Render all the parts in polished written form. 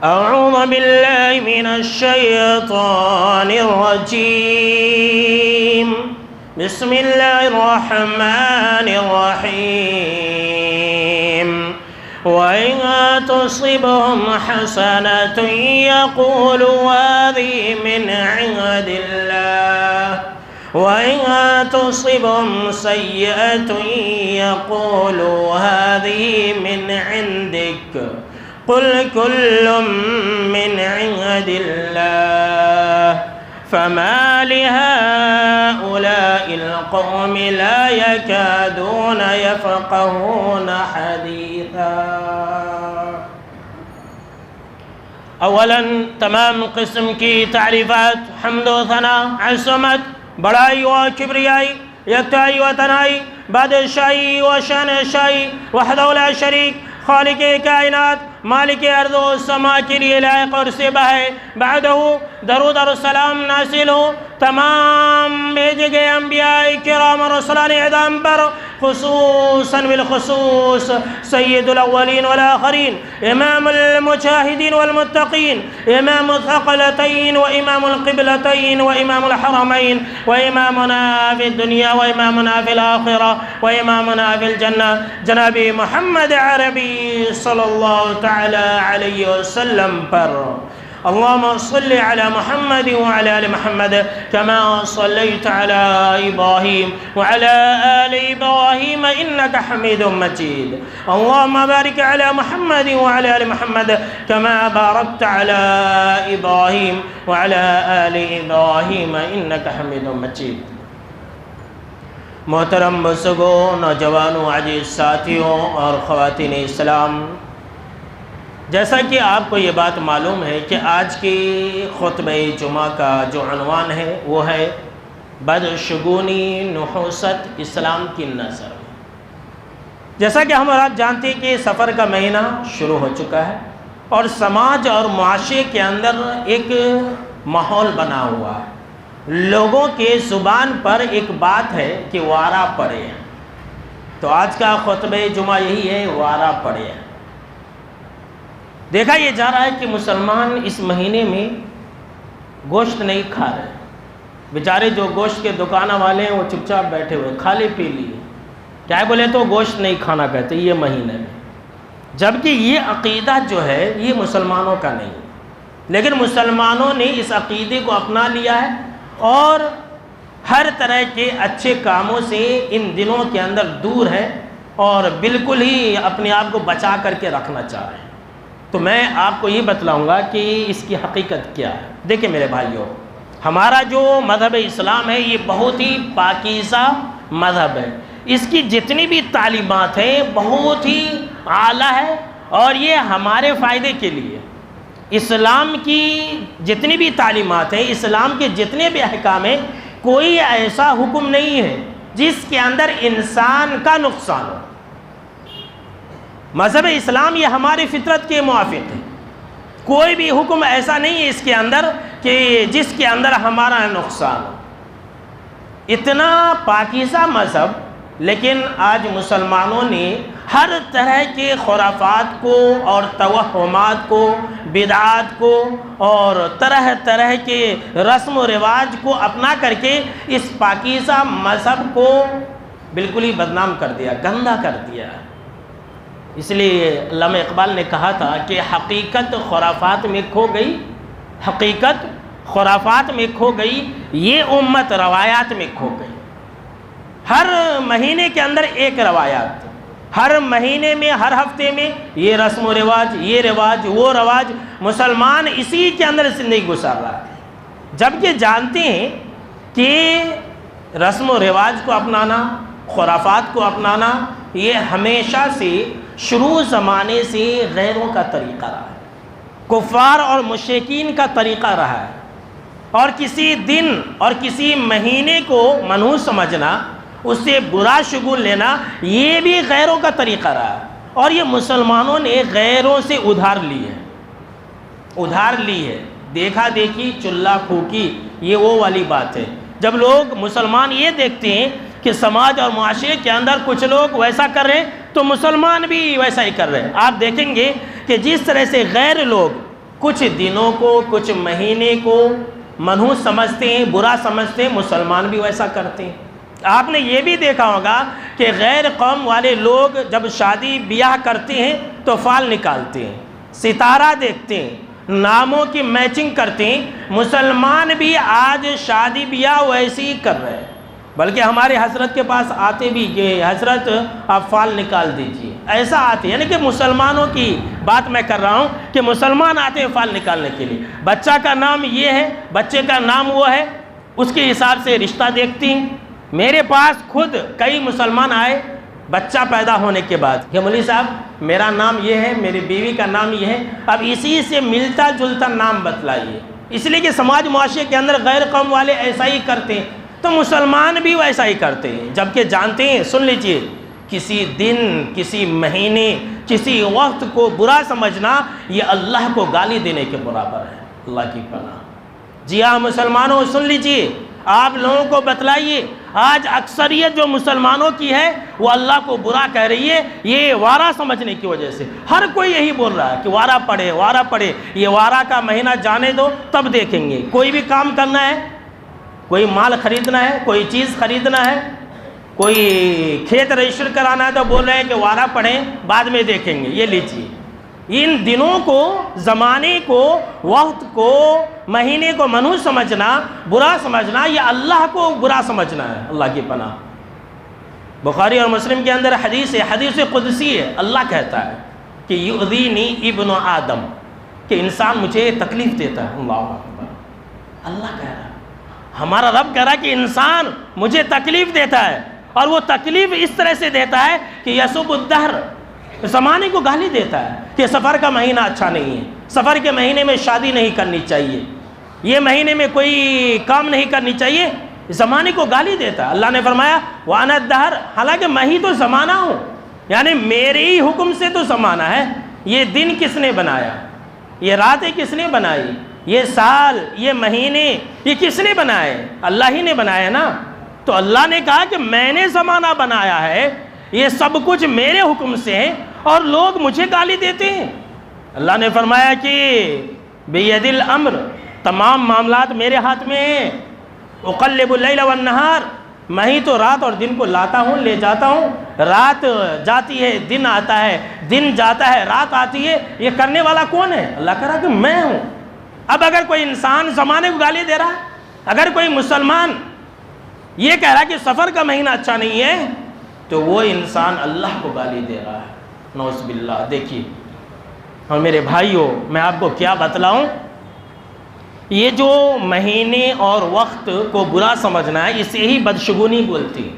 أعوذ بالله من الشيطان الرجيم. بسم الله الرحمن الرحيم. وإن تصبهم حسنة يقولوا هذه من عند الله وإن تصبهم سيئة يقولوا هذه من عندك قل كل من عند الله فما لهؤلاء القوم لا يكادون يفقهون حديثا. اولا تمام قسم کی تعریفات، حمد و ثنا، عظمت، بڑائی و کبریائی، یکتائی و تنائی، بادشاہی و شانشاہی وحدہ لا شریک، خالق کائنات، مالک ارض و سما کے لیے لائق اور سبہ ہے. بعدہ درود اور سلام نازل ہو تمام بھیجے گئے انبیاء کرام اور رسولان اعظام پر، خصوصاً بالخصوص سید الاولین والآخرین، امام المجاہدین والمتقین، امام الثقلتین و امام القبلتین و امام الحرمین و امامنا فی الدنیا و امامنا فی الآخرہ و امامنا فی الجنہ جناب محمد عربی صلی اللہ تعالی علیہ وسلم پر. اللهم صل على محمد وعلى آل محمد كما صليت على إبراهيم وعلى آل إبراهيم إنك حميد مجيد. اللهم بارك على محمد وعلى آل محمد كما باركت على إبراهيم وعلى آل إبراهيم إنك حميد مجيد. محترم بزرگوں، نوجوانوں، عزیز ساتھیوں اور خواتین اسلام، جیسا کہ آپ کو یہ بات معلوم ہے کہ آج کی خطبہ جمعہ کا جو عنوان ہے وہ ہے بدشگونی نحوست اسلام کی نظر. جیسا کہ ہم آپ جانتے ہیں کہ سفر کا مہینہ شروع ہو چکا ہے اور سماج اور معاشرے کے اندر ایک ماحول بنا ہوا ہے. لوگوں کے زبان پر ایک بات ہے کہ وارا پڑے. تو آج کا خطبہ جمعہ یہی ہے، وارا پڑے. دیکھا یہ جا رہا ہے کہ مسلمان اس مہینے میں گوشت نہیں کھا رہے. بیچارے جو گوشت کے دکانہ والے ہیں وہ چپ چاپ بیٹھے ہوئے، کھا لے پی لیے، کیا بولے تو گوشت نہیں کھانا کہتے یہ مہینے میں. جبکہ یہ عقیدہ جو ہے یہ مسلمانوں کا نہیں، لیکن مسلمانوں نے اس عقیدے کو اپنا لیا ہے اور ہر طرح کے اچھے کاموں سے ان دنوں کے اندر دور ہے اور بالکل ہی اپنے آپ کو بچا کر کے رکھنا چاہ رہے ہیں. تو میں آپ کو یہ بتلاؤں گا کہ اس کی حقیقت کیا ہے. دیکھیں میرے بھائیوں، ہمارا جو مذہب اسلام ہے یہ بہت ہی پاکیزہ مذہب ہے. اس کی جتنی بھی تعلیمات ہیں بہت ہی اعلیٰ ہے اور یہ ہمارے فائدے کے لیے. اسلام کی جتنی بھی تعلیمات ہیں، اسلام کے جتنے بھی احکام ہیں، کوئی ایسا حکم نہیں ہے جس کے اندر انسان کا نقصان ہو. مذہب اسلام یہ ہماری فطرت کے موافق ہے. کوئی بھی حکم ایسا نہیں ہے اس کے اندر کہ جس کے اندر ہمارا نقصان ہو. اتنا پاکیزہ مذہب، لیکن آج مسلمانوں نے ہر طرح کے خرافات کو اور توہمات کو، بدعات کو اور طرح طرح کے رسم و رواج کو اپنا کر کے اس پاکیزہ مذہب کو بالکل ہی بدنام کر دیا، گندا کر دیا. اس لیے علامہ اقبال نے کہا تھا کہ حقیقت خرافات میں کھو گئی، حقیقت خرافات میں کھو گئی، یہ امت روایات میں کھو گئی. ہر مہینے کے اندر ایک روایات، ہر مہینے میں، ہر ہفتے میں یہ رسم و رواج، یہ رواج، وہ رواج، مسلمان اسی کے اندر زندگی گزار رہا ہے. جبکہ جانتے ہیں کہ رسم و رواج کو اپنانا، خرافات کو اپنانا یہ ہمیشہ سے شروع زمانے سے غیروں کا طریقہ رہا ہے، کفار اور مشرکین کا طریقہ رہا ہے. اور کسی دن اور کسی مہینے کو منحوس سمجھنا، اس سے برا شگون لینا، یہ بھی غیروں کا طریقہ رہا ہے. اور یہ مسلمانوں نے غیروں سے ادھار لی ہے، ادھار لی ہے. دیکھا دیکھی، چلہ پھوکی، یہ وہ والی بات ہے. جب لوگ مسلمان یہ دیکھتے ہیں کہ سماج اور معاشرے کے اندر کچھ لوگ ویسا کر رہے ہیں تو مسلمان بھی ویسا ہی کر رہے ہیں. آپ دیکھیں گے کہ جس طرح سے غیر لوگ کچھ دنوں کو، کچھ مہینے کو منحوس سمجھتے ہیں، برا سمجھتے ہیں، مسلمان بھی ویسا کرتے ہیں۔ آپ نے یہ بھی دیکھا ہوگا کہ غیر قوم والے لوگ جب شادی بیاہ کرتے ہیں تو فال نکالتے ہیں، ستارہ دیکھتے ہیں، ناموں کی میچنگ کرتے ہیں۔ مسلمان بھی آج شادی بیاہ ویسے ہی کر رہے ہیں، بلکہ ہمارے حضرت کے پاس آتے بھی کہ حضرت آپ فال نکال دیجئے، ایسا آتے ہیں۔ یعنی کہ مسلمانوں کی بات میں کر رہا ہوں کہ مسلمان آتے ہیں فال نکالنے کے لیے، بچہ کا نام یہ ہے، بچے کا نام وہ ہے، اس کے حساب سے رشتہ دیکھتی ہیں۔ میرے پاس خود کئی مسلمان آئے بچہ پیدا ہونے کے بعد کہ مولوی صاحب میرا نام یہ ہے، میری بیوی کا نام یہ ہے، اب اسی سے ملتا جلتا نام بتلائیے، اس لیے کہ سماج معاشرے کے اندر غیر قوم والے ایسا ہی کرتے ہیں تو مسلمان بھی ویسا ہی کرتے ہیں، جبکہ جانتے ہیں، سن لیجئے، کسی دن، کسی مہینے، کسی وقت کو برا سمجھنا یہ اللہ کو گالی دینے کے برابر ہے، اللہ کی پناہ۔ جی ہاں مسلمانوں، سن لیجئے، آپ لوگوں کو بتلائیے، آج اکثریت جو مسلمانوں کی ہے وہ اللہ کو برا کہہ رہی ہے، یہ وارہ سمجھنے کی وجہ سے۔ ہر کوئی یہی بول رہا ہے کہ وارہ پڑے، وارہ پڑے، یہ وارہ کا مہینہ جانے دو تب دیکھیں گے۔ کوئی بھی کام کرنا ہے، کوئی مال خریدنا ہے، کوئی چیز خریدنا ہے، کوئی کھیت رجسٹر کرانا ہے تو بول رہے ہیں کہ وارہ پڑھیں بعد میں دیکھیں گے۔ یہ لیجیے، ان دنوں کو، زمانے کو، وقت کو، مہینے کو منحوس سمجھنا، برا سمجھنا، یہ اللہ کو برا سمجھنا ہے، اللہ کی پناہ۔ بخاری اور مسلم کے اندر حدیث ہے، حدیث قدسی ہے، اللہ کہتا ہے کہ یؤذینی ابن آدم، کہ انسان مجھے تکلیف دیتا ہے۔ اللہ اکبر، اللہ کہہ رہا ہے، ہمارا رب کہہ رہا ہے کہ انسان مجھے تکلیف دیتا ہے، اور وہ تکلیف اس طرح سے دیتا ہے کہ یسب الدہر، زمانے کو گالی دیتا ہے کہ سفر کا مہینہ اچھا نہیں ہے، سفر کے مہینے میں شادی نہیں کرنی چاہیے، یہ مہینے میں کوئی کام نہیں کرنی چاہیے، زمانے کو گالی دیتا ہے۔ اللہ نے فرمایا وَأَنَا الدَّهْرُ، حالانکہ میں ہی تو زمانہ ہوں، یعنی میرے ہی حکم سے تو زمانہ ہے۔ یہ دن کس نے بنایا؟ یہ راتیں کس نے بنائی؟ یہ سال، یہ مہینے، یہ کس نے بنائے؟ اللہ ہی نے بنایا نا۔ تو اللہ نے کہا کہ میں نے زمانہ بنایا ہے، یہ سب کچھ میرے حکم سے ہے، اور لوگ مجھے گالی دیتے ہیں۔ اللہ نے فرمایا کہ بِیَدِ الْأَمْرِ، تمام معاملات میرے ہاتھ میں ہیں، اُقَلِّبُ اللَّيْلَ وَالنَّهَارِ، میں ہی تو رات اور دن کو لاتا ہوں، لے جاتا ہوں، رات جاتی ہے، دن آتا ہے، دن جاتا ہے، رات آتی ہے، یہ کرنے والا کون ہے؟ اللہ کہہ رہا کہ میں ہوں۔ اب اگر کوئی انسان زمانے کو گالی دے رہا ہے، اگر کوئی مسلمان یہ کہہ رہا ہے کہ سفر کا مہینہ اچھا نہیں ہے، تو وہ انسان اللہ کو گالی دے رہا ہے، نعوذ باللہ۔ دیکھیے، اور میرے بھائیوں، میں آپ کو کیا بتلاؤں، یہ جو مہینے اور وقت کو برا سمجھنا ہے، اسے ہی بدشگونی بولتی ہے۔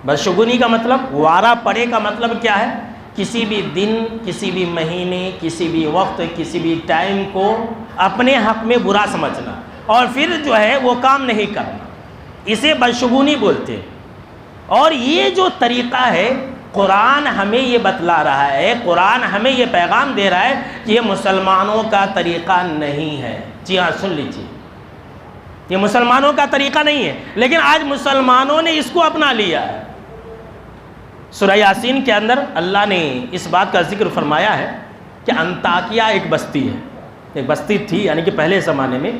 بدشگونی کا مطلب، وارہ پڑے کا مطلب کیا ہے؟ کسی بھی دن، کسی بھی مہینے، کسی بھی وقت، کسی بھی ٹائم کو اپنے حق میں برا سمجھنا، اور پھر جو ہے وہ کام نہیں کرنا، اسے بدشگونی بولتے ہیں۔ اور یہ جو طریقہ ہے، قرآن ہمیں یہ بتلا رہا ہے، قرآن ہمیں یہ پیغام دے رہا ہے کہ یہ مسلمانوں کا طریقہ نہیں ہے۔ جی ہاں، سن لیجیے، یہ مسلمانوں کا طریقہ نہیں ہے، لیکن آج مسلمانوں نے اس کو اپنا لیا ہے۔ سورہ یاسین کے اندر اللہ نے اس بات کا ذکر فرمایا ہے کہ انطاکیہ ایک بستی ہے، ایک بستی تھی، یعنی کہ پہلے زمانے میں،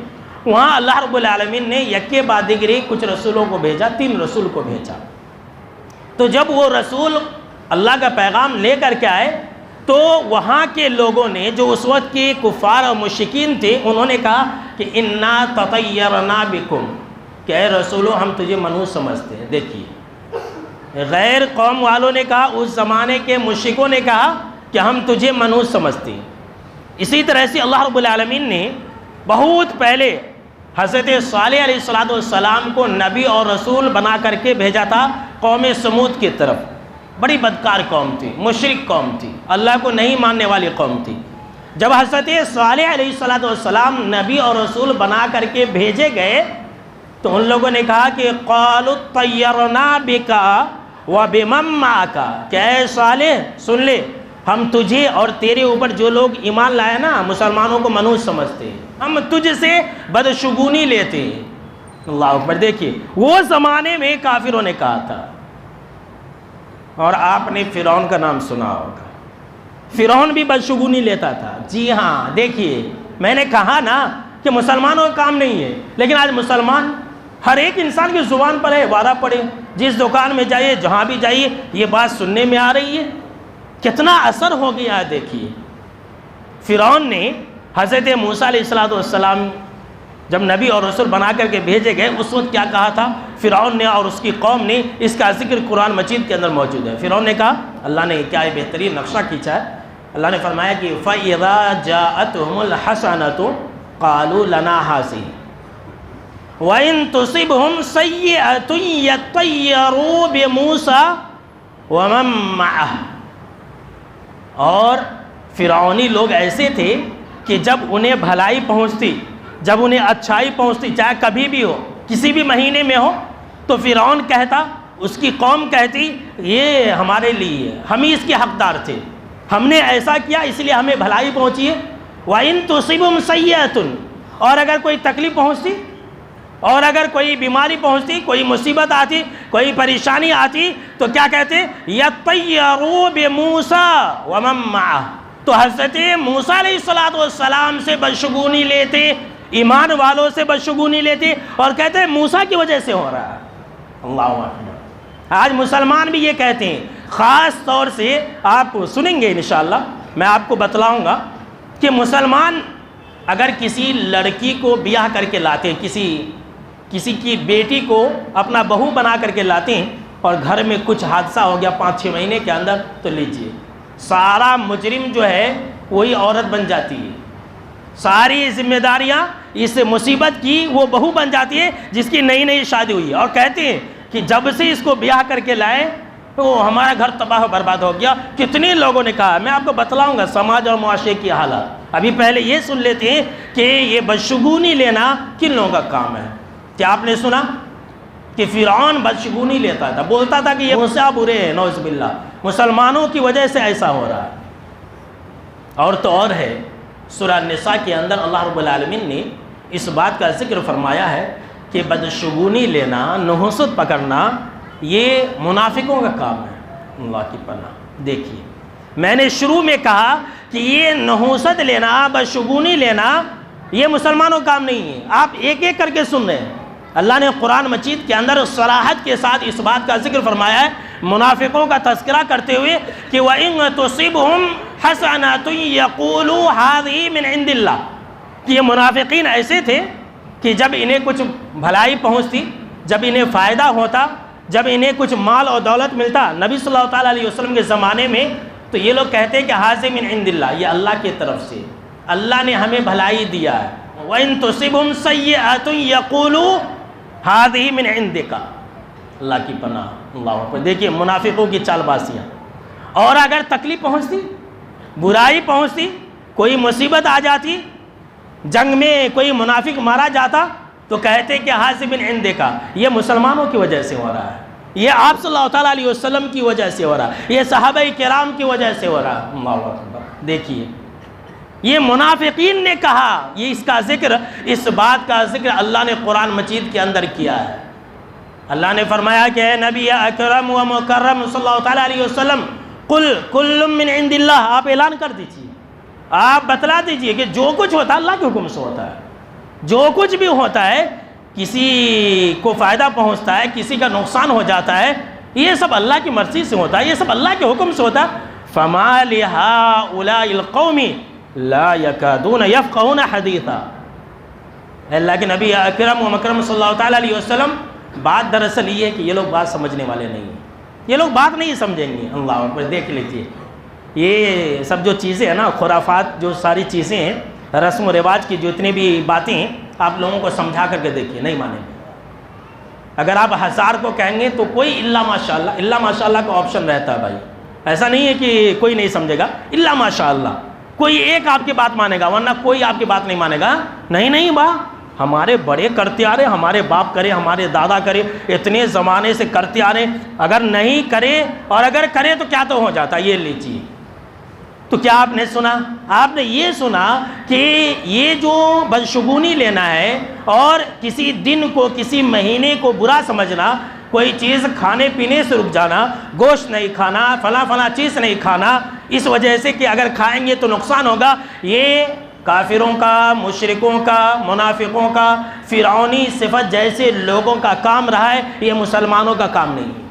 وہاں اللہ رب العالمین نے یکے بعد دیگرے کچھ رسولوں کو بھیجا، 3 رسول کو بھیجا۔ تو جب وہ رسول اللہ کا پیغام لے کر کے آئے تو وہاں کے لوگوں نے، جو اس وقت کے کفار اور مشرکین تھے، انہوں نے کہا کہ اِنَّا تَطَيَّرْنَا بِكُمْ، کہ اے رسولو ہم تجھے منحوس سمجھتے ہیں۔ دیکھیے، غیر قوم والوں نے کہا، اس زمانے کے مشرکوں نے کہا کہ ہم تجھے منحوس سمجھتے ہیں۔ اسی طرح سے اللہ رب العالمین نے بہت پہلے حضرت صالح علیہ السلام کو نبی اور رسول بنا کر کے بھیجا تھا قوم سمود کی طرف۔ بڑی بدکار قوم تھی، مشرک قوم تھی، اللہ کو نہیں ماننے والی قوم تھی۔ جب حضرت صالح علیہ السلام نبی اور رسول بنا کر کے بھیجے گئے تو ان لوگوں نے کہا کہ قالوا طیرنا بک وبمن معک، کہ اے صالح سن لے، ہم تجھے اور تیرے اوپر جو لوگ ایمان لائے نا، مسلمانوں کو منحوس سمجھتے ہیں، ہم تجھ سے بدشگونی لیتے ہیں۔ اللہ اکبر۔ دیکھیے، وہ زمانے میں کافروں نے کہا تھا، اور آپ نے فرعون کا نام سنا ہوگا، فرعون بھی بدشگونی لیتا تھا. جی ہاں، دیکھیے میں نے کہا نا کہ مسلمانوں کا کام نہیں ہے، لیکن آج مسلمان ہر ایک انسان کی زبان پر ہے وعدہ پڑے، جس دکان میں جائیے جہاں بھی جائیے یہ بات سننے میں آ رہی ہے. کتنا اثر ہو گیا ہے. دیکھیے فرعون نے حضرت موسیٰ علیہ السلام جب نبی اور رسول بنا کر کے بھیجے گئے اس وقت کیا کہا تھا فرعون نے اور اس کی قوم نے؟ اس کا ذکر قرآن مجید کے اندر موجود ہے. فرعون نے کہا، اللہ نے کیا بہترین نقشہ کھینچا ہے. اللہ نے فرمایا کہ فَإِذَا جَاءَتْهُمُ الْحَسَنَةُ قَالُوا لَنَا هَٰذِهِ وَإِن تُصِبْهُمْ سَيِّئَةٌ يَطَّيَّرُوا بِمُوسَىٰ وَمَن مَّعَهُ. اور فرعونی لوگ ایسے تھے کہ جب انہیں بھلائی پہنچتی، جب انہیں اچھائی پہنچتی، چاہے کبھی بھی ہو، کسی بھی مہینے میں ہو، تو فرعون کہتا، اس کی قوم کہتی یہ ہمارے لیے، ہم ہی اس کے حقدار تھے، ہم نے ایسا کیا اس لیے ہمیں بھلائی پہنچی ہے. وَإِن تُصِبْهُمْ سَيِّئَةٌ، اور اگر کوئی تکلیف پہنچتی، اور اگر کوئی بیماری پہنچتی، کوئی مصیبت آتی، کوئی پریشانی آتی، تو کیا کہتے؟ يَطَّيَّرُوا بِمُوسَىٰ وَمَن مَّعَهُ. تو حضرت موسیٰ علیہ السلام سے بدشگونی لیتے، ایمان والوں سے بدشگونی لیتے اور کہتے ہیں موسیٰ کی وجہ سے ہو رہا ہے. اللہ اکبر. آج مسلمان بھی یہ کہتے ہیں. خاص طور سے آپ سنیں گے انشاءاللہ، میں آپ کو بتلاؤں گا کہ مسلمان اگر کسی لڑکی کو بیاہ کر کے لاتے ہیں، کسی کی بیٹی کو اپنا بہو بنا کر کے لاتے ہیں اور گھر میں کچھ حادثہ ہو گیا 5-6 مہینے کے اندر، تو لیجئے سارا مجرم جو ہے وہی عورت بن جاتی ہے. ساری ذمہ داریاں اس مصیبت کی وہ بہو بن جاتی ہے جس کی نئی شادی ہوئی ہے. اور کہتے ہیں کہ جب سے اس کو بیاہ کر کے لائے تو ہمارا گھر تباہ و برباد ہو گیا. کتنے لوگوں نے کہا، میں آپ کو بتلاؤں گا سماج اور معاشرے کی حالت. ابھی پہلے یہ سن لیتے ہیں کہ یہ بدشگونی لینا کن لوگوں کا کام ہے. کیا آپ نے سنا کہ فرعون بدشگونی لیتا تھا، بولتا تھا کہ یہ موسیٰ برے ہیں، نعوذ باللہ، مسلمانوں کی وجہ سے ایسا ہو رہا ہے. اور تو اور ہے، سورہ النساء کے اندر اللہ رب العالمین نے اس بات کا ذکر فرمایا ہے کہ بدشگونی لینا، نحوست پکڑنا، یہ منافقوں کا کام ہے. اللہ کی پناہ. دیکھیے میں نے شروع میں کہا کہ یہ نحوست لینا، بدشگونی لینا یہ مسلمانوں کا کام نہیں ہے. آپ ایک ایک کر کے سن رہے ہیں. اللہ نے قرآن مجید کے اندر صراحت کے ساتھ اس بات کا ذکر فرمایا ہے منافقوں کا تذکرہ کرتے ہوئے کہ وَإِن تُصِبْهُمْ حَسَنَةٌ يَقُولُوا هَٰذِهِ مِنْ عِنْدِ اللَّهِ. کہ یہ منافقین ایسے تھے کہ جب انہیں کچھ بھلائی پہنچتی، جب انہیں فائدہ ہوتا، جب انہیں کچھ مال اور دولت ملتا نبی صلی اللہ تعالیٰ علیہ وسلم کے زمانے میں، تو یہ لوگ کہتے کہ هَٰذِهِ مِنْ عِنْدِ اللَّهِ، یہ اللہ کی طرف سے، اللہ نے ہمیں بھلائی دیا ہے. وَإِن تُصِبْهُمْ سَيِّئَةٌ يَقُولُوا هَٰذِهِ مِنْ عِنْدِكَ. اللہ کی پناہ. اللہ اکبر. دیکھیے منافقوں کی چال بازیاں. اور اگر تکلیف پہنچتی، برائی پہنچتی، کوئی مصیبت آ جاتی، جنگ میں کوئی منافق مارا جاتا، تو کہتے کہ هَٰذِهِ مِنْ عِنْدِكَ، یہ مسلمانوں کی وجہ سے ہو رہا ہے، یہ آپ صلی اللہ تعالیٰ علیہ وسلم کی وجہ سے ہو رہا ہے، یہ صحابہ کرام کی وجہ سے ہو رہا ہے. اللہ اکبر. دیکھیے یہ منافقین نے کہا، یہ اس کا ذکر، اس بات کا ذکر اللہ نے قرآن مجید کے اندر کیا ہے. اللہ نے فرمایا کہ اے نبی اکرم و مکرم صلی اللہ تعالیٰ علیہ وسلم، قل کل من عند اللہ، آپ اعلان کر دیجئے، آپ بتلا دیجئے کہ جو کچھ ہوتا ہے اللہ کے حکم سے ہوتا ہے. جو کچھ بھی ہوتا ہے، کسی کو فائدہ پہنچتا ہے، کسی کا نقصان ہو جاتا ہے، یہ سب اللہ کی مرضی سے ہوتا ہے، یہ سب اللہ کے حکم سے ہوتا ہے. فما لہؤلاء القوم لا یکادون یفقہون حدیثا. اللہ کے نبی اکرم و مکرم صلی اللہ تعالیٰ علیہ وسلم، بات دراصل یہ ہے کہ یہ لوگ بات سمجھنے والے نہیں ہیں، یہ لوگ بات نہیں سمجھیں گے. اللہ اکبر. دیکھ لیجئے یہ سب جو چیزیں ہیں نا، خرافات، جو ساری چیزیں ہیں، رسم و رواج کی جو اتنی بھی باتیں ہیں، آپ لوگوں کو سمجھا کر کے دیکھیے، نہیں مانیں گے. اگر آپ 1000 کو کہیں گے تو کوئی الا ماشاءاللہ، الا ماشاءاللہ کا آپشن رہتا ہے بھائی. ایسا نہیں ہے کہ کوئی نہیں سمجھے گا، الا ماشاءاللہ کوئی ایک آپ کی بات مانے گا، ورنہ کوئی آپ کی بات نہیں مانے گا. نہیں با، ہمارے بڑے کرتے آ رہے، ہمارے باپ کرے، ہمارے دادا کرے، اتنے زمانے سے کرتے آ رہے، اگر نہیں کرے اور اگر کرے تو کیا تو ہو جاتا. یہ لیجیے. تو کیا آپ نے سنا؟ آپ نے یہ سنا کہ یہ جو بدشگونی لینا ہے اور کسی دن کو، کسی مہینے کو برا سمجھنا، کوئی چیز کھانے پینے سے رک جانا، گوشت نہیں کھانا، فلاں چیز نہیں کھانا، اس وجہ سے کہ اگر کھائیں گے تو نقصان ہوگا، یہ کافروں کا، مشرکوں کا، منافقوں کا، فرعونی صفت جیسے لوگوں کا کام رہا ہے، یہ مسلمانوں کا کام نہیں ہے۔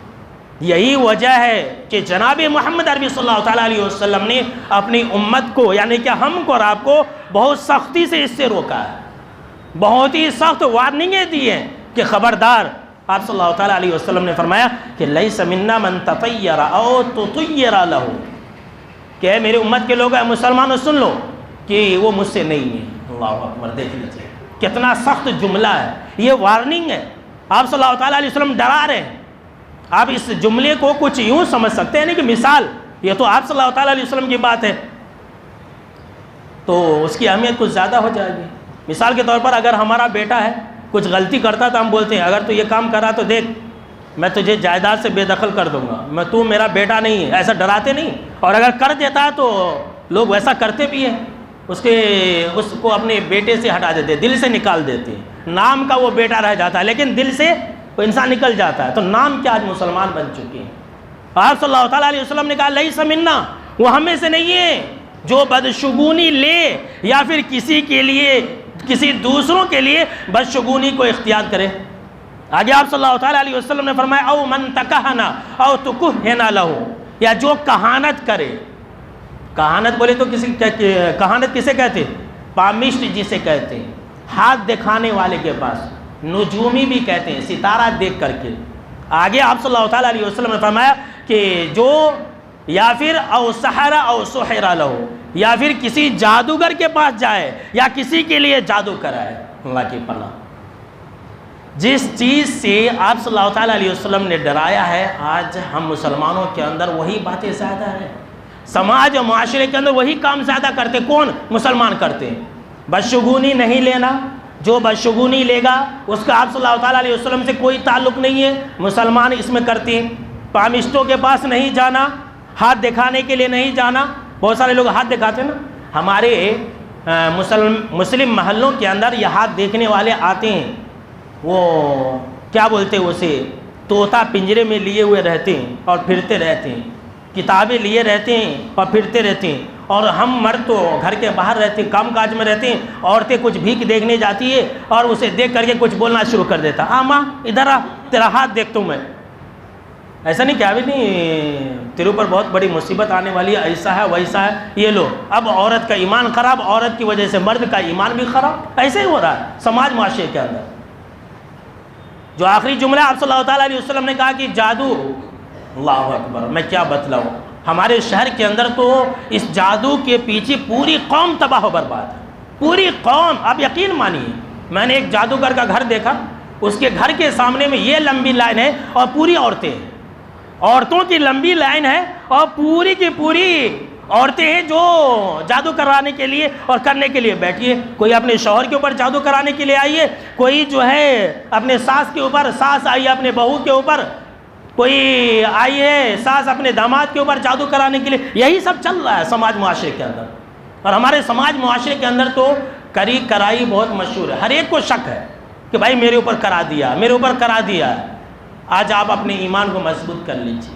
یہی وجہ ہے کہ جناب محمد عربی صلی اللہ تعالیٰ علیہ وسلم نے اپنی امت کو، یعنی کہ ہم کو اور آپ کو بہت سختی سے اس سے روکا ہے، بہت ہی سخت وارننگیں دی ہیں کہ خبردار۔ آپ صلی اللہ تعالیٰ علیہ وسلم نے فرمایا کہ لیس منا من تطیر او تطیر لہ، کہ اے میرے امت کے لوگ، اے مسلمانوں سن لو کہ وہ مجھ سے نہیں ہے۔ اللہ اکبر، دیکھ لیجیے کتنا سخت جملہ ہے، یہ وارننگ ہے۔ آپ صلی اللہ تعالیٰ علیہ وسلم ڈرا رہے ہیں۔ آپ اس جملے کو کچھ یوں سمجھ سکتے ہیں نہیں کہ مثال، یہ تو آپ صلی اللہ تعالیٰ علیہ وسلم کی بات ہے تو اس کی اہمیت کچھ زیادہ ہو جائے گی۔ مثال کے طور پر اگر ہمارا بیٹا ہے، کچھ غلطی کرتا تو ہم بولتے ہیں اگر تو یہ کام کرا تو دیکھ میں تجھے جائیداد سے بے دخل کر دوں گا، تو میرا بیٹا نہیں ہے، ایسا ڈراتے نہیں۔ اور اگر کر دیتا ہے تو لوگ ویسا کرتے بھی ہیں، اس کو اپنے بیٹے سے ہٹا دیتے، دل سے نکال دیتے ہیں، نام کا وہ بیٹا رہ جاتا ہے لیکن دل سے وہ انسان نکل جاتا ہے۔ تو نام کیا آج مسلمان بن چکے ہیں۔ آپ صلی اللہ تعالیٰ علیہ وسلم نے کہا لیس منا، وہ ہمیں سے نہیں ہے جو بدشگونی لے یا پھر کسی کے لیے، کسی دوسروں کے لیے بدشگونی کو اختیار کرے۔ آگے آپ صلی اللہ تعالیٰ علیہ وسلم نے فرمایا او من تکہنا او تکہن لہ، یا جو کہانت کرے۔ کہانت بولے تو کہانت کسے کہتے ہیں؟ پامشٹ جسے کہتے ہیں، ہاتھ دکھانے والے کے پاس، نجومی بھی کہتے ہیں، ستارہ دیکھ کر کے۔ آگے آپ صلی اللہ تعالیٰ علیہ وسلم نے فرمایا کہ جو یا پھر او سحر او سحر لہ، یا پھر کسی جادوگر کے پاس جائے یا کسی کے لیے جادو کرائے۔ اللہ کی پناہ، جس چیز سے آپ صلی اللہ تعالیٰ علیہ وسلم نے ڈرایا ہے، آج ہم مسلمانوں کے اندر وہی باتیں زیادہ ہیں، سماج و معاشرے کے اندر وہی کام زیادہ کرتے۔ کون؟ مسلمان کرتے ہیں۔ بدشگونی نہیں لینا، جو بدشگونی لے گا اس کا آپ صلی اللہ تعالیٰ علیہ وسلم سے کوئی تعلق نہیں ہے، مسلمان اس میں کرتے ہیں۔ پامشتوں کے پاس نہیں جانا، ہاتھ دکھانے کے لیے نہیں جانا۔ بہت سارے لوگ ہاتھ دکھاتے ہیں نا، ہمارے مسلم محلوں کے اندر یہ ہاتھ دیکھنے والے آتے ہیں، وہ کیا بولتے ہیں اسے، طوطا پنجرے میں لیے ہوئے رہتے ہیں اور پھرتے رہتے ہیں، کتابیں لیے رہتے ہیں اور پھرتے رہتے ہیں، اور ہم مرد تو گھر کے باہر رہتے ہیں، کام کاج میں رہتے ہیں، عورتیں کچھ بھیک دیکھنے جاتی ہے اور اسے دیکھ کر کے کچھ بولنا شروع کر دیتا، آ ماں ادھر آ تیرا ہاتھ دیکھتا ہوں میں۔ ایسا نہیں کہ ابھی نہیں تیرے اوپر بہت بڑی مصیبت آنے والی ہے، ایسا ہے ویسا ہے، یہ لو اب عورت کا ایمان خراب، عورت کی وجہ سے مرد کا ایمان بھی خراب، ایسے ہی ہو رہا ہے سماج معاشرے کے اندر۔ جو آخری جملہ آپ صلی اللہ تعالیٰ علیہ وسلم نے کہا کہ جادو، اللہ اکبر، میں کیا بتلاؤں، ہمارے شہر کے اندر تو اس جادو کے پیچھے پوری قوم تباہ و برباد ہے، پوری قوم۔ آپ یقین مانیے، میں نے ایک جادوگر کا گھر دیکھا، اس کے گھر کے سامنے میں یہ لمبی لائن ہے اور پوری عورتیں ہیں، عورتوں کی لمبی لائن ہے اور پوری کی پوری عورتیں ہیں جو جادو کرانے کے لیے اور کرنے کے لیے بیٹھی ہے۔ کوئی اپنے شوہر کے اوپر جادو کرانے کے لیے آئی ہے، کوئی جو ہے اپنے ساس کے اوپر، ساس آئی ہے اپنے بہو کے اوپر، کوئی آئی ہے ساس اپنے داماد کے اوپر جادو کرانے کے لیے۔ یہی سب چل رہا ہے سماج معاشرے کے اندر، اور ہمارے سماج معاشرے کے اندر تو کری کرائی بہت مشہور ہے، ہر ایک کو شک ہے کہ بھائی میرے اوپر کرا دیا، میرے اوپر کرا دیا۔ آج آپ اپنے ایمان کو مضبوط کر لیجیے،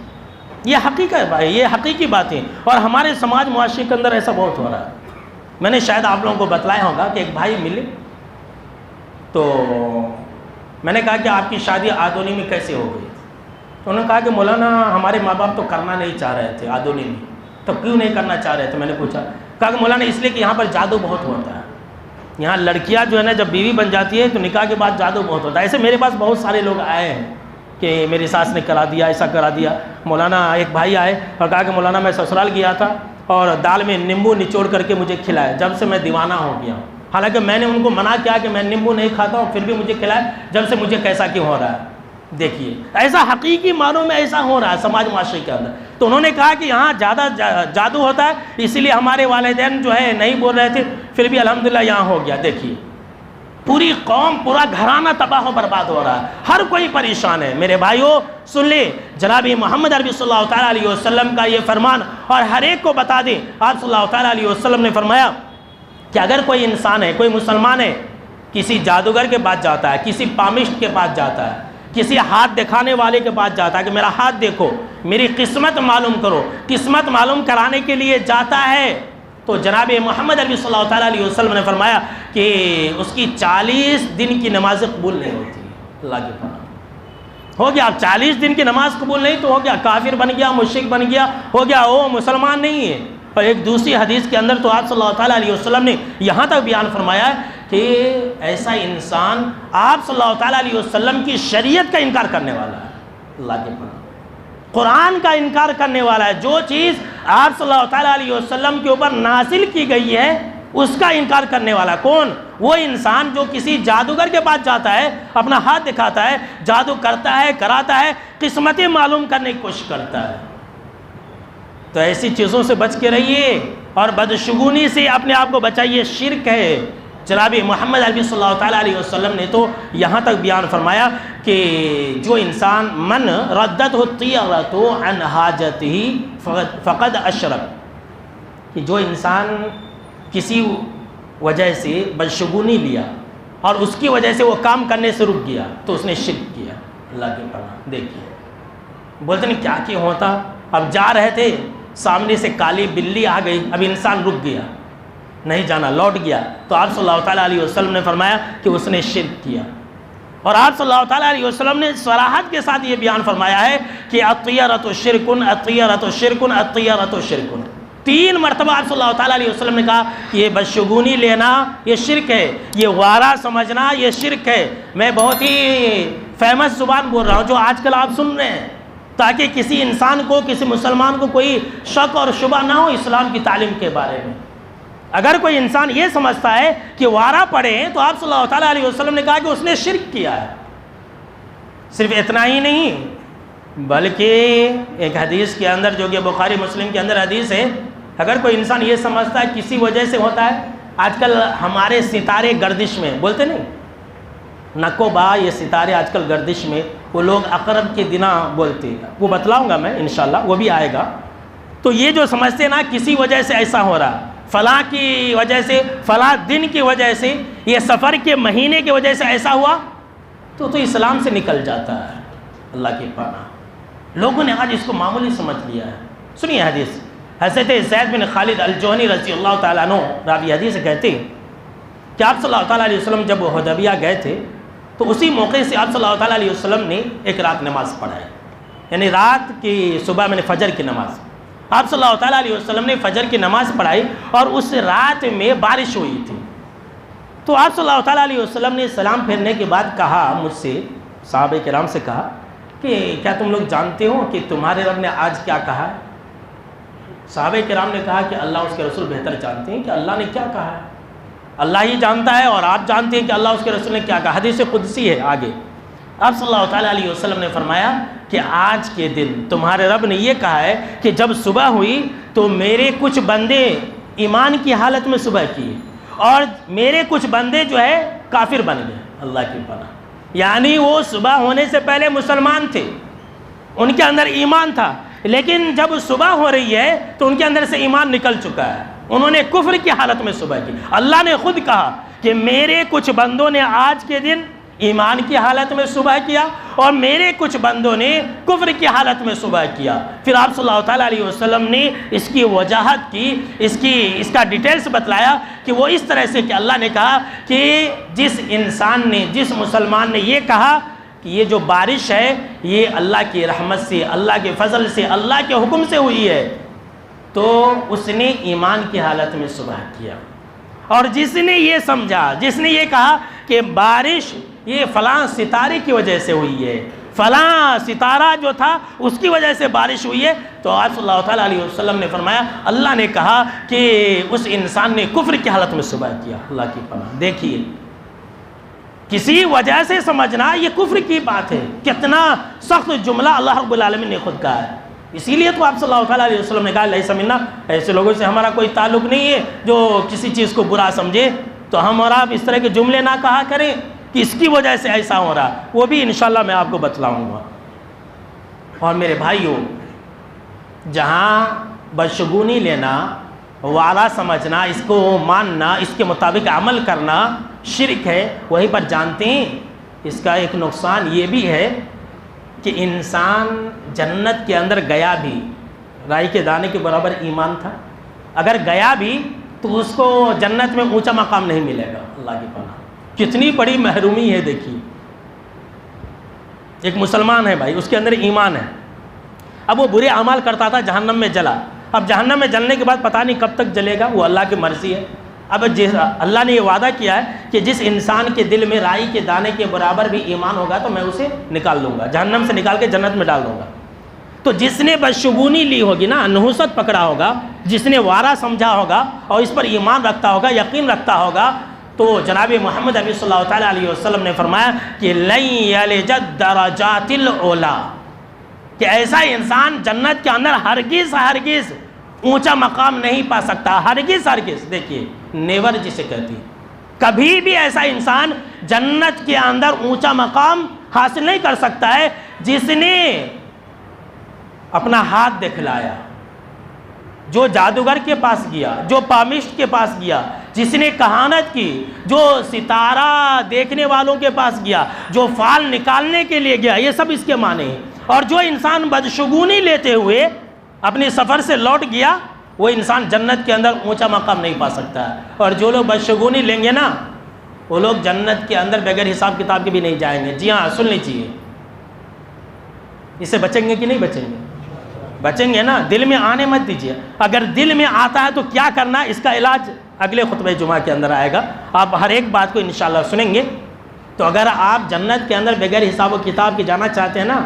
یہ حقیقت ہے بھائی، یہ حقیقی باتیں، اور ہمارے سماج معاشرے کے اندر ایسا بہت ہو رہا ہے۔ میں نے شاید آپ لوگوں کو بتلایا ہوگا کہ ایک بھائی ملے تو میں نے کہا کہ آپ کی شادی آدونی میں کیسے ہو گئی؟ تو انہوں نے کہا کہ مولانا ہمارے ماں باپ تو کرنا نہیں چاہ رہے تھے آدونی میں، تو کیوں نہیں کرنا چاہ رہے تھے؟ میں نے پوچھا، کہا کہ مولانا اس لیے کہ یہاں پر جادو بہت ہوتا ہے، یہاں لڑکیاں جو ہے نا جب بیوی بن جاتی ہے تو نکاح کے بعد جادو بہت ہوتا ہے۔ ایسے میرے پاس بہت سارے لوگ آئے ہیں کہ میری ساس نے کرا دیا، ایسا کرا دیا۔ مولانا ایک بھائی آئے اور کہا کہ مولانا میں سسرال گیا تھا اور دال میں نیمبو نچوڑ کر کے مجھے کھلائے، جب سے میں دیوانہ ہو گیا ہوں، حالانکہ میں نے ان کو منع کیا کہ میں نیمبو نہیں کھاتا ہوں، پھر بھی مجھے کھلائے، جب سے مجھے کیسا کیوں ہو رہا ہے۔ دیکھیے ایسا حقیقی معنوں میں ایسا ہو رہا ہے سماج معاشرے کے اندر۔ تو انہوں نے کہا کہ یہاں زیادہ جادو ہوتا ہے، اسی لیے ہمارے والدین جو ہے نہیں بول رہے تھے، پھر بھی الحمدللہ یہاں ہو گیا۔ دیکھیے پوری قوم، پورا گھرانہ تباہ و برباد ہو رہا ہے، ہر کوئی پریشان ہے۔ میرے بھائیوں سن لیں، جناب محمد عربی صلی اللہ تعالیٰ علیہ وسلم کا یہ فرمان، اور ہر ایک کو بتا دیں، آپ صلی اللہ تعالیٰ علیہ وسلم نے فرمایا کہ اگر کوئی انسان ہے، کوئی مسلمان ہے، کسی جادوگر کے پاس جاتا ہے، کسی پامشٹ کے پاس جاتا ہے، کسی ہاتھ دکھانے والے کے پاس جاتا ہے کہ میرا ہاتھ دیکھو، میری قسمت معلوم کرو، قسمت معلوم کرانے کے لیے جاتا ہے، تو جناب محمد عربی صلی اللہ تعالیٰ علیہ وسلم نے فرمایا کہ اس کی 40 دن کی نمازیں قبول نہیں ہوتی. اللہ کی پناہ. ہو گیا اب 40 دن کی نماز قبول نہیں تو ہو گیا کافر بن گیا، مشرک بن گیا، ہو گیا وہ مسلمان نہیں ہے. اور ایک دوسری حدیث کے اندر تو آپ صلی اللہ تعالیٰ علیہ وسلم نے یہاں تک بیان فرمایا ہے کہ ایسا انسان آپ صلی اللہ تعالیٰ علیہ وسلم کی شریعت کا انکار کرنے والا ہے. اللہ کے پناہ. قرآن کا انکار کرنے والا ہے. جو چیز آپ صلی اللہ تعالیٰ علیہ وسلم کے اوپر نازل کی گئی ہے اس کا انکار کرنے والا. کون؟ وہ انسان جو کسی جادوگر کے پاس جاتا ہے، اپنا ہاتھ دکھاتا ہے، جادو کرتا ہے، کراتا ہے، قسمتیں معلوم کرنے کی کوشش کرتا ہے. تو ایسی چیزوں سے بچ کے رہیے اور بدشگونی سے اپنے آپ کو بچائیے. شرک ہے. جناب محمد عربی صلی اللہ تعالیٰ علیہ وسلم نے تو یہاں تک بیان فرمایا کہ جو انسان من ردت الطیرۃ عن حاجتہ فقد اشرک، کہ جو انسان کسی وجہ سے بدشگونی لیا اور اس کی وجہ سے وہ کام کرنے سے رک گیا تو اس نے شرک کیا. اللہ کی پناہ. دیکھیے بولتے نہیں کیا کہ ہوتا، اب جا رہے تھے سامنے سے کالی بلی آ گئی، اب انسان رک گیا، نہیں جانا، لوٹ گیا، تو آپ صلی اللہ تعالیٰ علیہ وسلم نے فرمایا کہ اس نے شرک کیا. اور آپ صلی اللہ تعالیٰ علیہ وسلم نے صراحت کے ساتھ یہ بیان فرمایا ہے کہ الطیرۃ شرکن، الطیرۃ شرکن، الطیرۃ شرکن. 3 مرتبہ آپ صلی اللہ تعالیٰ علیہ وسلم نے کہا کہ یہ بدشگونی لینا یہ شرک ہے، یہ وارہ سمجھنا یہ شرک ہے. میں بہت ہی فیمس زبان بول رہا ہوں جو آج کل آپ سن رہے ہیں، تاکہ کسی انسان کو، کسی مسلمان کو کوئی شک اور شبہ نہ ہو اسلام کی تعلیم کے بارے میں. اگر کوئی انسان یہ سمجھتا ہے کہ وارہ پڑھے تو آپ صلی اللہ تعالیٰ علیہ وسلم نے کہا کہ اس نے شرک کیا ہے. صرف اتنا ہی نہیں بلکہ ایک حدیث کے اندر جو کہ بخاری مسلم کے اندر حدیث ہے، اگر کوئی انسان یہ سمجھتا ہے کسی وجہ سے ہوتا ہے، آج کل ہمارے ستارے گردش میں، بولتے نہیں نکو با، یہ ستارے آج کل گردش میں، وہ لوگ اقرب کے دنہ بولتے ہیں، وہ بتلاؤں گا میں انشاءاللہ، وہ بھی آئے گا. تو یہ جو سمجھتے ہیں نا کسی وجہ سے ایسا ہو رہا، فلاں کی وجہ سے، فلاں دن کی وجہ سے، یہ سفر کے مہینے کی وجہ سے ایسا ہوا، تو اسلام سے نکل جاتا ہے. اللہ کی پناہ. لوگوں نے آج اس کو معمولی سمجھ لیا ہے. سنیے حدیث، حضرت زید بن خالد الجہنی رضی اللہ تعالیٰ عنہ راوی حدیث کہتے ہیں کہ آپ صلی اللہ تعالیٰ علیہ وسلم جب حدیبیہ گئے تھے تو اسی موقع سے آپ صلی اللہ تعالیٰ علیہ وسلم نے ایک رات نماز پڑھائی، یعنی رات کی صبح میں نے فجر کی نماز، آپ صلی اللہ تعالیٰ علیہ وسلم نے فجر کی نماز پڑھائی اور اس رات میں بارش ہوئی تھی. تو آپ صلی اللہ تعالیٰ علیہ وسلم نے سلام پھیرنے کے بعد کہا مجھ سے، صحابہ کرام سے کہا کہ کیا تم لوگ جانتے ہو کہ تمہارے رب نے آج کیا کہا ہے؟ صحابہ کرام نے کہا کہ اللہ اس کے رسول بہتر جانتے ہیں کہ اللہ نے کیا کہا ہے. اللہ ہی جانتا ہے اور آپ جانتے ہیں کہ اللہ اس کے رسول نے کیا کہا. حدیث قدسی ہے. آگے آپ صلی اللہ تعالیٰ علیہ وسلم نے فرمایا کہ آج کے دن تمہارے رب نے یہ کہا ہے کہ جب صبح ہوئی تو میرے کچھ بندے ایمان کی حالت میں صبح کیے اور میرے کچھ بندے جو ہے کافر بن گئے. اللہ کی پناہ. یعنی وہ صبح ہونے سے پہلے مسلمان تھے، ان کے اندر ایمان تھا، لیکن جب صبح ہو رہی ہے تو ان کے اندر سے ایمان نکل چکا ہے، انہوں نے کفر کی حالت میں صبح کی. اللہ نے خود کہا کہ میرے کچھ بندوں نے آج کے دن ایمان کی حالت میں صبح کیا اور میرے کچھ بندوں نے کفر کی حالت میں صبح کیا. پھر آپ صلی اللہ تعالیٰ علیہ وسلم نے اس کی وجاہت کی، اس کا ڈیٹیلز بتلایا کہ وہ اس طرح سے کہ اللہ نے کہا کہ جس انسان نے، جس مسلمان نے یہ کہا کہ یہ جو بارش ہے یہ اللہ کی رحمت سے، اللہ کے فضل سے، اللہ کے حکم سے ہوئی ہے، تو اس نے ایمان کی حالت میں صبح کیا. اور جس نے یہ سمجھا، جس نے یہ کہا کہ بارش یہ فلاں ستارے کی وجہ سے ہوئی ہے، فلاں ستارہ جو تھا اس کی وجہ سے بارش ہوئی ہے، تو آپ صلی اللہ تعالیٰ علیہ وسلم نے فرمایا اللہ نے کہا کہ اس انسان نے کفر کی حالت میں صبح کیا. اللہ کی پناہ. دیکھیے کسی وجہ سے سمجھنا یہ کفر کی بات ہے. کتنا سخت جملہ اللہ رب العالمین نے خود کہا ہے. اسی لیے تو آپ صلی اللہ تعالیٰ علیہ وسلم نے کہا لیس منا، ایسے لوگوں سے ہمارا کوئی تعلق نہیں ہے جو کسی چیز کو برا سمجھے. تو ہم اور آپ اس طرح کے جملے نہ کہا کریں کہ اس کی وجہ سے ایسا ہو رہا، وہ بھی انشاءاللہ میں آپ کو بتلاؤں گا. اور میرے بھائیوں، جہاں بدشگونی لینا، وعدہ سمجھنا، اس کو ماننا، اس کے مطابق عمل کرنا شرک ہے، وہیں پر جانتے ہیں اس کا ایک نقصان یہ بھی ہے کہ انسان جنت کے اندر گیا بھی، رائی کے دانے کے برابر ایمان تھا، اگر گیا بھی تو اس کو جنت میں اونچا مقام نہیں ملے گا۔ اللہ کی پناہ، کتنی بڑی محرومی ہے دیکھیے۔ ایک مسلمان ہے بھائی، اس کے اندر ایمان ہے، اب وہ برے اعمال کرتا تھا، جہنم میں جلا، اب جہنم میں جلنے کے بعد پتہ نہیں کب تک جلے گا، وہ اللہ کی مرضی ہے۔ اب اللہ نے یہ وعدہ کیا ہے کہ جس انسان کے دل میں رائی کے دانے کے برابر بھی ایمان ہوگا تو میں اسے نکال لوں گا، جہنم سے نکال کے جنت میں ڈال دوں گا۔ تو جس نے بدشگونی لی ہوگی نا، نحوست پکڑا ہوگا، جس نے وعدہ سمجھا ہوگا اور اس پر ایمان رکھتا ہوگا، یقین رکھتا ہوگا، تو جناب محمد علیہ صلی اللہ تعالیٰ علیہ وسلم نے فرمایا کہ لن یلج الدرجات العلی، کہ ایسا انسان جنت کے اندر ہرگز ہرگز اونچا مقام نہیں پا سکتا، ہرگز ہرگز، دیکھیے نیور جسے کہتی، کبھی بھی ایسا انسان جنت کے اندر اونچا مقام حاصل نہیں کر سکتا ہے جس نے اپنا ہاتھ دکھلایا، جو جادوگر کے پاس گیا، جو پامشٹ کے پاس گیا، جس نے کہانت کی، جو ستارہ دیکھنے والوں کے پاس گیا، جو فال نکالنے کے لیے گیا، یہ سب اس کے معنی ہیں۔ اور جو انسان بدشگونی لیتے ہوئے اپنے سفر سے لوٹ گیا، وہ انسان جنت کے اندر اونچا مقام نہیں پا سکتا ہے۔ اور جو لوگ بدشگونی لیں گے نا، وہ لوگ جنت کے اندر بغیر حساب کتاب کے بھی نہیں جائیں گے۔ جی ہاں، سن لیجیے، اس سے بچیں گے کہ نہیں بچیں گے؟ بچیں گے نا، دل میں آنے مت دیجیے۔ اگر دل میں آتا ہے تو کیا کرنا، اس کا علاج اگلے خطبہ جمعہ کے اندر آئے گا، آپ ہر ایک بات کو انشاءاللہ سنیں گے۔ تو اگر آپ جنت کے اندر بغیر حساب و کتاب کے جانا چاہتے ہیں نا،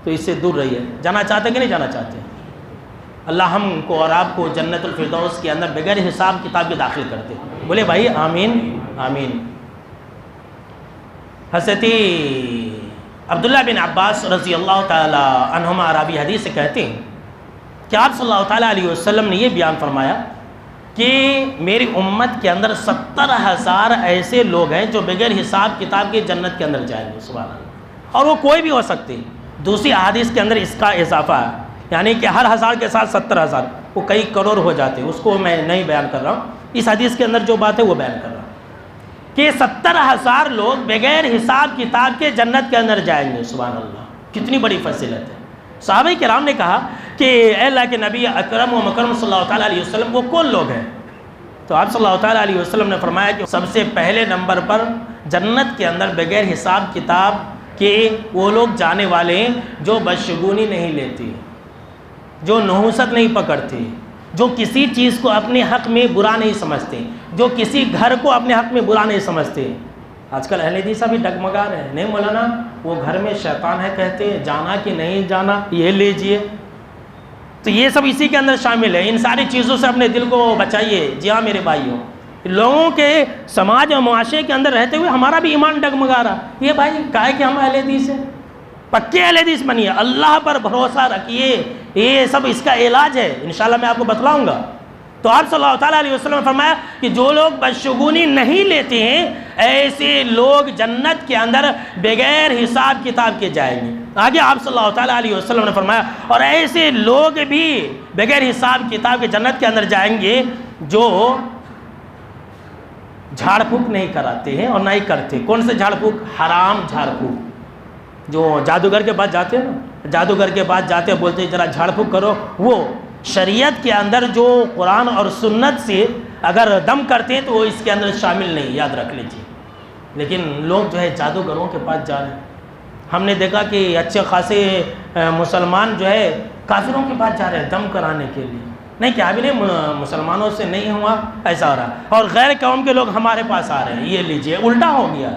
تو اس سے دور رہیے۔ جانا چاہتے ہیں کہ نہیں جانا چاہتے؟ اللہ ہم کو اور آپ کو جنت الفردوس کے اندر بغیر حساب کتاب کے داخل کرتے، بولے بھائی آمین آمین۔ حضرت عبداللہ بن عباس رضی اللہ تعالی عنہما راوی حدیث سے کہتے ہیں کہ آپ صلی اللہ تعالیٰ علیہ وسلم نے یہ بیان فرمایا کہ میری امت کے اندر 70,000 ایسے لوگ ہیں جو بغیر حساب کتاب کے جنت کے اندر جائیں گے، سبحان اللہ، اور وہ کوئی بھی ہو سکتے ہیں۔ دوسری احادیث کے اندر اس کا اضافہ ہے، یعنی کہ ہر 1000 کے ساتھ 70,000، وہ کئی کروڑ ہو جاتے ہیں، اس کو میں نہیں بیان کر رہا ہوں، اس حدیث کے اندر جو بات ہے وہ بیان کر رہا ہوں کہ 70,000 لوگ بغیر حساب کتاب کے جنت کے اندر جائیں گے، سبحان اللہ، کتنی بڑی فضیلت ہے۔ صحابہ کرام نے کہا کہ اے اللہ کے نبی اکرم و مکرم صلی اللہ تعالیٰ علیہ وسلم، وہ کون لوگ ہیں؟ تو آپ صلی اللہ تعالیٰ علیہ وسلم نے فرمایا کہ سب سے پہلے نمبر پر جنت کے اندر بغیر حساب کتاب کے وہ لوگ جانے والے ہیں جو بدشگونی نہیں لیتے، جو نحوست نہیں پکڑتے، جو کسی چیز کو اپنے حق میں برا نہیں سمجھتے، جو کسی گھر کو اپنے حق میں برا نہیں سمجھتے۔ آج کل اہل حدیث بھی ڈگمگا رہے ہیں، نہیں مولانا وہ گھر میں شیطان ہے کہتے ہیں، جانا کہ نہیں جانا یہ لیجئے۔ تو یہ سب اسی کے اندر شامل ہے، ان ساری چیزوں سے اپنے دل کو بچائیے۔ جی ہاں میرے بھائیوں، لوگوں کے سماج اور معاشرے کے اندر رہتے ہوئے ہمارا بھی ایمان ڈگمگا رہا، یہ بھائی کہے کہ ہم اہل حدیث ہیں، پکے اہل حدیث بنیے، اللہ پر بھروسہ رکھیے، یہ سب اس کا علاج ہے، انشاءاللہ میں آپ کو بتلاؤں گا۔ تو آپ صلی اللہ تعالیٰ علیہ وسلم نے فرمایا کہ جو لوگ بدشگونی نہیں لیتے ہیں ایسے لوگ جنت کے اندر بغیر حساب کتاب کے جائیں گے۔ آگے آپ صلی اللہ تعالیٰ علیہ وسلم نے فرمایا اور ایسے لوگ بھی بغیر حساب کتاب کے جنت کے اندر جائیں گے جو جھاڑ پھونک نہیں کراتے ہیں اور نہ ہی کرتے۔ کون سے جھاڑ پھونک؟ حرام جھاڑ پھونک، جو جادوگر کے پاس جاتے ہیں نا، جادوگر کے پاس جاتے ہیں، بولتے ہیں ذرا جھاڑ پھونک کرو، وہ شریعت کے اندر جو قرآن اور سنت سے اگر دم کرتے ہیں تو وہ اس کے اندر شامل نہیں، یاد رکھ لیجیے۔ لیکن لوگ جو ہے جادوگروں کے پاس جا رہے ہیں، ہم نے دیکھا کہ اچھے خاصے مسلمان جو ہے کافروں کے پاس جا رہے ہیں دم کرانے کے لیے، نہیں کیا بھی نہیں مسلمانوں سے نہیں ہوا، ایسا ہو رہا، اور غیر قوم کے لوگ ہمارے پاس آ رہے ہیں، یہ لیجیے الٹا ہو گیا،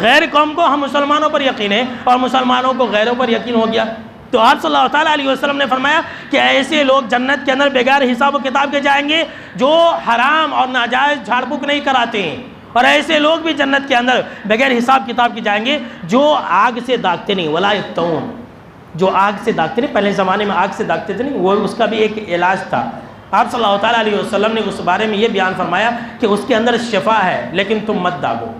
غیر قوم کو ہم مسلمانوں پر یقین ہے اور مسلمانوں کو غیروں پر یقین ہو گیا۔ تو آپ صلی اللہ تعالیٰ علیہ وسلم نے فرمایا کہ ایسے لوگ جنت کے اندر بغیر حساب و کتاب کے جائیں گے جو حرام اور ناجائز جھاڑ پھونک نہیں کراتے ہیں، اور ایسے لوگ بھی جنت کے اندر بغیر حساب کتاب کے جائیں گے جو آگ سے داغتے نہیں، ولا یفتون، جو آگ سے داغتے نہیں، پہلے زمانے میں آگ سے داغتے تھے نہیں، وہ اس کا بھی ایک علاج تھا۔ آپ صلی اللہ تعالیٰ علیہ وسلم نے اس بارے میں یہ بیان فرمایا کہ اس کے اندر شفا ہے، لیکن تم مت داغو۔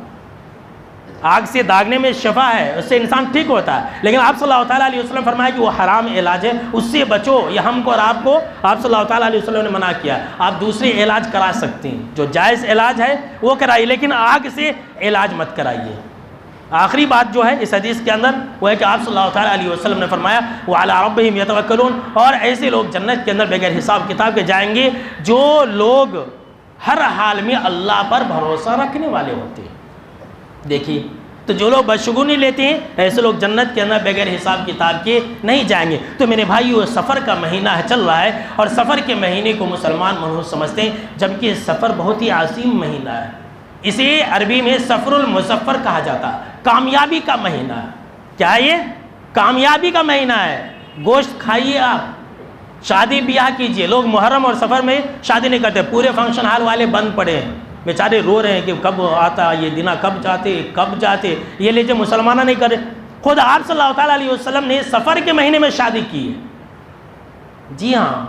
آگ سے داغنے میں شفا ہے، اس سے انسان ٹھیک ہوتا ہے، لیکن آپ صلی اللہ تعالیٰ علیہ وسلم فرمایا کہ وہ حرام علاج ہے، اس سے بچو۔ یہ ہم کو اور آپ کو آپ صلی اللہ تعالیٰ علیہ وسلم نے منع کیا، آپ دوسری علاج کرا سکتے ہیں، جو جائز علاج ہے وہ کرائیے، لیکن آگ سے علاج مت کرائیے۔ آخری بات جو ہے اس حدیث کے اندر وہ ہے کہ آپ صلی اللہ تعالیٰ علیہ وسلم نے فرمایا وَعَلَىٰ رَبِّهِمْ يَتَوَكَّلُونَ، اور ایسے لوگ جنت کے اندر بغیر حساب کتاب کے جائیں گے جو لوگ ہر حال میں اللہ پر بھروسہ رکھنے والے ہوتے ہیں۔ دیکھیے تو جو لوگ بدشگونی لیتے ہیں ایسے لوگ جنت کے اندر بغیر حساب کتاب کے نہیں جائیں گے۔ تو میرے بھائیو سفر کا مہینہ چل رہا ہے اور سفر کے مہینے کو مسلمان منحوس سمجھتے ہیں، جبکہ سفر بہت ہی عظیم مہینہ ہے۔ اسے عربی میں سفر المظفر کہا جاتا ہے، کامیابی کا مہینہ ہے۔ کیا ہے یہ؟ کامیابی کا مہینہ ہے۔ گوشت کھائیے، آپ شادی بیاہ کیجئے۔ لوگ محرم اور سفر میں شادی نہیں کرتے، پورے فنکشن ہال والے بند پڑے ہیں، بیچارے رو رہے ہیں کہ کب آتا یہ دنہ، کب جاتے۔ یہ لیجیے مسلمانہ نہیں کر رہے۔ خود آپ صلی اللہ تعالیٰ علیہ وسلم نے سفر کے مہینے میں شادی کی ہے۔ جی ہاں،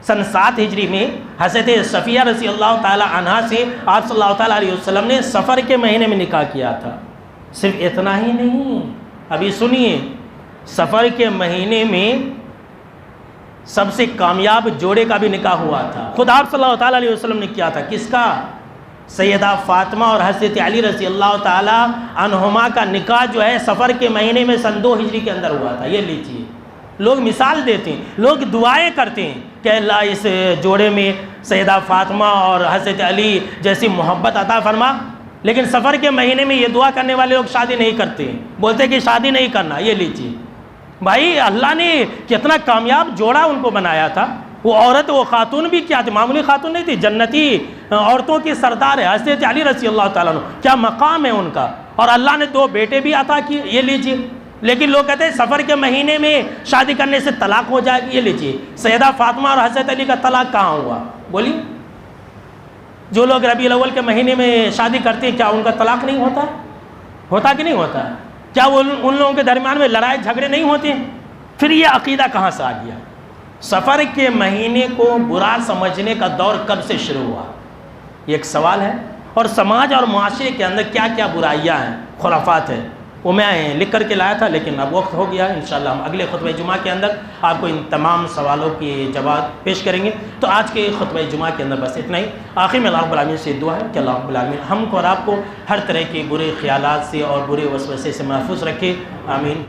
سن 7 ہجری میں حضرت صفیہ رضی اللہ تعالیٰ عنہا سے آپ صلی اللہ تعالیٰ علیہ وسلم نے سفر کے مہینے میں نکاح کیا تھا۔ صرف اتنا ہی نہیں، ابھی سنیے، سفر کے مہینے میں سب سے کامیاب جوڑے کا بھی نکاح ہوا تھا، خود آپ صلی اللہ تعالیٰ علیہ وسلم نے کیا تھا۔ کس کا؟ سیدہ فاطمہ اور حضرت علی رضی اللہ تعالیٰ عنہما کا نکاح جو ہے سفر کے مہینے میں سن 2 ہجری کے اندر ہوا تھا۔ یہ لیجیے، لوگ مثال دیتے ہیں، لوگ دعائیں کرتے ہیں کہ اللہ اس جوڑے میں سیدہ فاطمہ اور حضرت علی جیسی محبت عطا فرما، لیکن سفر کے مہینے میں یہ دعا کرنے والے لوگ شادی نہیں کرتے ہیں، بولتے کہ شادی نہیں کرنا۔ یہ لیجیے بھائی، اللہ نے کتنا کامیاب جوڑا ان کو بنایا تھا۔ وہ عورت، وہ خاتون بھی کیا تھی؟ معمولی خاتون نہیں تھی، جنتی عورتوں کی سردار ہے حضرت علی رضی اللہ تعالیٰ عنہ۔ کیا مقام ہے ان کا، اور اللہ نے 2 بیٹے بھی عطا کیے۔ یہ لیجیے، لیکن لوگ کہتے ہیں سفر کے مہینے میں شادی کرنے سے طلاق ہو جائے گی۔ یہ لیجیے، سیدہ فاطمہ اور حضرت علی کا طلاق کہاں ہوا؟ بولیے، جو لوگ ربیع الاول کے مہینے میں شادی کرتے ہیں کیا ان کا طلاق نہیں ہوتا؟ ہوتا کہ نہیں ہوتا؟ کیا وہ ان لوگوں کے درمیان میں لڑائی جھگڑے نہیں ہوتے ہیں؟ پھر یہ عقیدہ کہاں سے آ گیا؟ سفر کے مہینے کو برا سمجھنے کا دور کب سے شروع ہوا؟ یہ ایک سوال ہے۔ اور سماج اور معاشرے کے اندر کیا کیا برائیاں ہیں، خرافات ہیں، وہ میں لکھ کر کے لایا تھا، لیکن اب وقت ہو گیا۔ انشاءاللہ ہم اگلے خطبہ جمعہ کے اندر آپ کو ان تمام سوالوں کے جواب پیش کریں گے۔ تو آج کے خطبہ جمعہ کے اندر بس اتنا ہی۔ آخر میں اللہ رب العالمین سے دعا ہے کہ اللہ رب العالمین ہم کو اور آپ کو ہر طرح کے برے خیالات سے اور برے وسوسے سے محفوظ رکھے، آمین۔